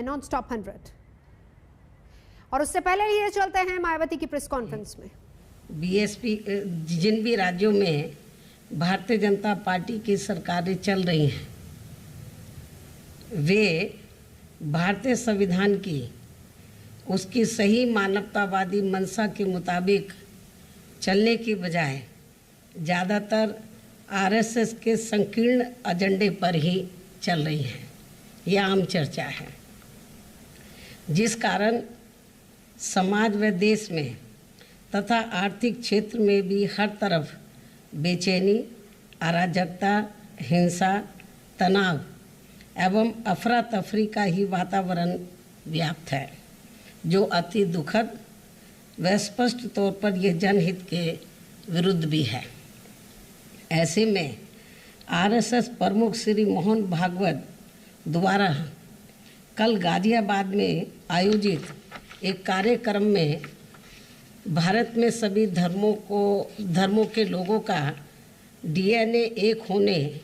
हैं non stop 100 और उससे पहले ये चलते हैं मायावती की प्रेस कॉन्फ्रेंस में। बीएसपी जिन भी राज्यों में भारतीय जनता पार्टी की सरकारें चल रही हैं वे भारतीय संविधान की उसकी सही मानवतावादी मंशा के मुताबिक चलने की बजाय ज़्यादातर आरएसएस के संकीर्ण एजेंडे पर ही चल रही हैं। यह आम चर्चा है, जिस कारण समाज व देश में तथा आर्थिक क्षेत्र में भी हर तरफ बेचैनी, अराजकता, हिंसा, तनाव एवं अफरा तफरी का ही वातावरण व्याप्त है, जो अति दुखद व स्पष्ट तौर पर यह जनहित के विरुद्ध भी है। ऐसे में आरएसएस प्रमुख श्री मोहन भागवत द्वारा कल गाजियाबाद में आयोजित एक कार्यक्रम में भारत में सभी धर्मों के लोगों का डीएनए एक होने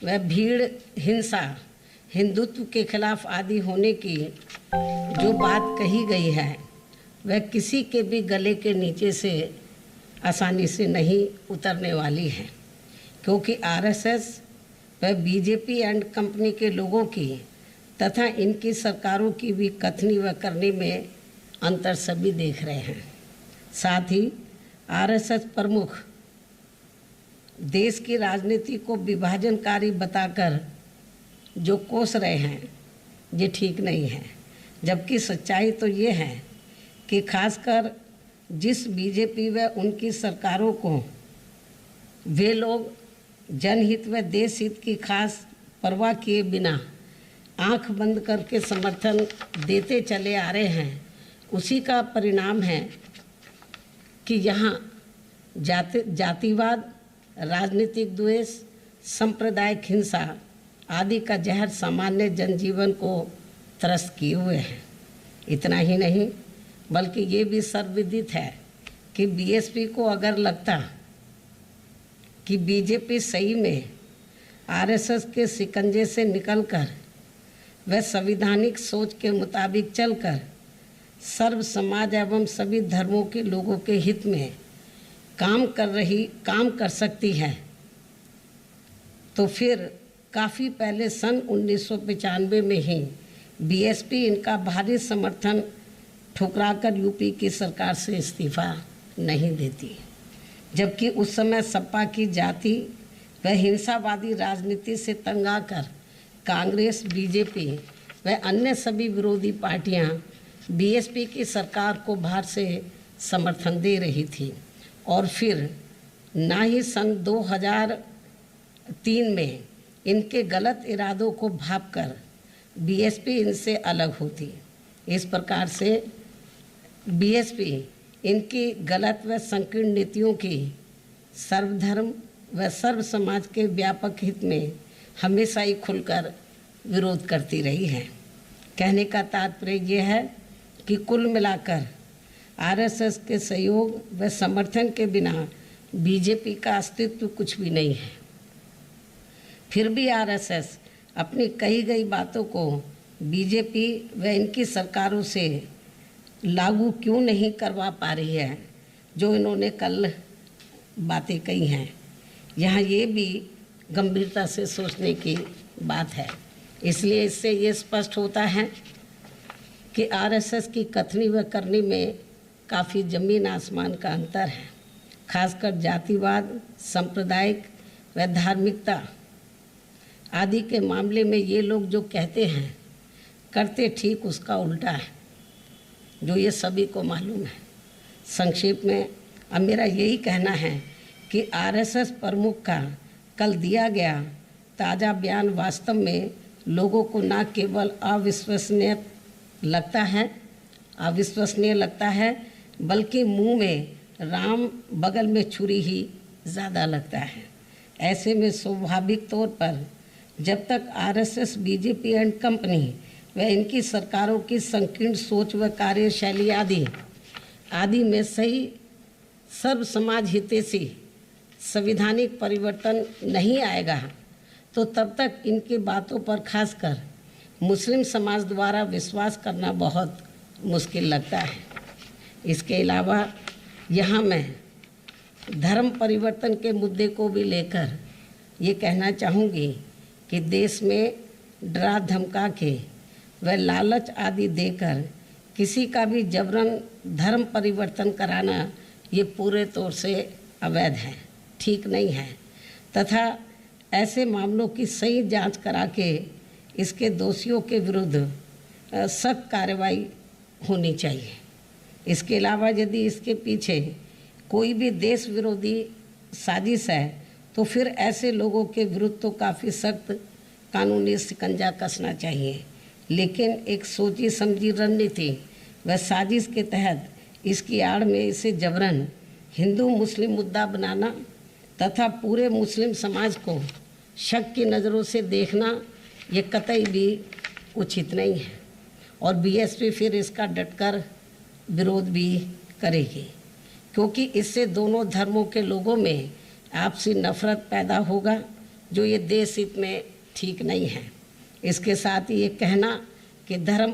व भीड़, हिंसा, हिंदुत्व के खिलाफ आदि होने की जो बात कही गई है वह किसी के भी गले के नीचे से आसानी से नहीं उतरने वाली है, क्योंकि आरएसएस व बीजेपी एंड कंपनी के लोगों की तथा इनकी सरकारों की भी कथनी व करनी में अंतर सभी देख रहे हैं। साथ ही आरएसएस प्रमुख देश की राजनीति को विभाजनकारी बताकर जो कोस रहे हैं ये ठीक नहीं है, जबकि सच्चाई तो ये है कि खासकर जिस बीजेपी व उनकी सरकारों को वे लोग जनहित व देश हित की खास परवाह किए बिना आंख बंद करके समर्थन देते चले आ रहे हैं, उसी का परिणाम है कि यहाँ जातिवाद, राजनीतिक द्वेष, सांप्रदायिक हिंसा आदि का जहर सामान्य जनजीवन को त्रस्त किए हुए हैं। इतना ही नहीं बल्कि ये भी सर्वविदित है कि बीएसपी को अगर लगता कि बीजेपी सही में आरएसएस के शिकंजे से निकलकर वह संवैधानिक सोच के मुताबिक चलकर सर्व समाज एवं सभी धर्मों के लोगों के हित में काम कर सकती है, तो फिर काफ़ी पहले सन 1995 में ही बीएसपी इनका भारी समर्थन ठुकराकर यूपी की सरकार से इस्तीफा नहीं देती, जबकि उस समय सपा की जाति व हिंसावादी राजनीति से तंग आकर कांग्रेस, बीजेपी व अन्य सभी विरोधी पार्टियां बीएसपी की सरकार को बाहर से समर्थन दे रही थी। और फिर ना ही सन 2003 में इनके गलत इरादों को भांपकर बीएसपी इनसे अलग होती। इस प्रकार से बीएसपी इनकी गलत व संकीर्ण नीतियों की सर्वधर्म व सर्व समाज के व्यापक हित में हमेशा ही खुलकर विरोध करती रही है। कहने का तात्पर्य यह है कि कुल मिलाकर आरएसएस के सहयोग व समर्थन के बिना बीजेपी का अस्तित्व कुछ भी नहीं है। फिर भी आरएसएस अपनी कही गई बातों को बीजेपी व इनकी सरकारों से लागू क्यों नहीं करवा पा रही है, जो इन्होंने कल बातें कही हैं। यहाँ ये भी गंभीरता से सोचने की बात है। इसलिए इससे ये स्पष्ट होता है कि आरएसएस की कथनी व करनी में काफ़ी ज़मीन आसमान का अंतर है। खासकर जातिवाद, सांप्रदायिक व धार्मिकता आदि के मामले में ये लोग जो कहते हैं करते ठीक उसका उल्टा है, जो ये सभी को मालूम है। संक्षेप में अब मेरा यही कहना है कि आरएसएस प्रमुख का कल दिया गया ताज़ा बयान वास्तव में लोगों को न केवल अविश्वसनीय लगता है बल्कि मुंह में राम बगल में छुरी ही ज़्यादा लगता है। ऐसे में स्वाभाविक तौर पर जब तक आरएसएस, बीजेपी एंड कंपनी व इनकी सरकारों की संकीर्ण सोच व कार्यशैली आदि में सही सर्व समाज हितैषी संवैधानिक परिवर्तन नहीं आएगा, तो तब तक इनकी बातों पर खासकर मुस्लिम समाज द्वारा विश्वास करना बहुत मुश्किल लगता है। इसके अलावा यहाँ मैं धर्म परिवर्तन के मुद्दे को भी लेकर ये कहना चाहूँगी कि देश में डरा धमका के व लालच आदि देकर किसी का भी जबरन धर्म परिवर्तन कराना ये पूरे तौर से अवैध है, ठीक नहीं है तथा ऐसे मामलों की सही जांच करा के इसके दोषियों के विरुद्ध सख्त कार्रवाई होनी चाहिए। इसके अलावा यदि इसके पीछे कोई भी देश विरोधी साजिश है तो फिर ऐसे लोगों के विरुद्ध तो काफ़ी सख्त कानूनी शिकंजा कसना चाहिए, लेकिन एक सोची समझी रणनीति व साजिश के तहत इसकी आड़ में इसे जबरन हिंदू मुस्लिम मुद्दा बनाना तथा पूरे मुस्लिम समाज को शक की नज़रों से देखना ये कतई भी उचित नहीं है और बीएसपी फिर इसका डटकर विरोध भी करेगी, क्योंकि इससे दोनों धर्मों के लोगों में आपसी नफरत पैदा होगा जो ये देश हित में ठीक नहीं है। इसके साथ ही ये कहना कि धर्म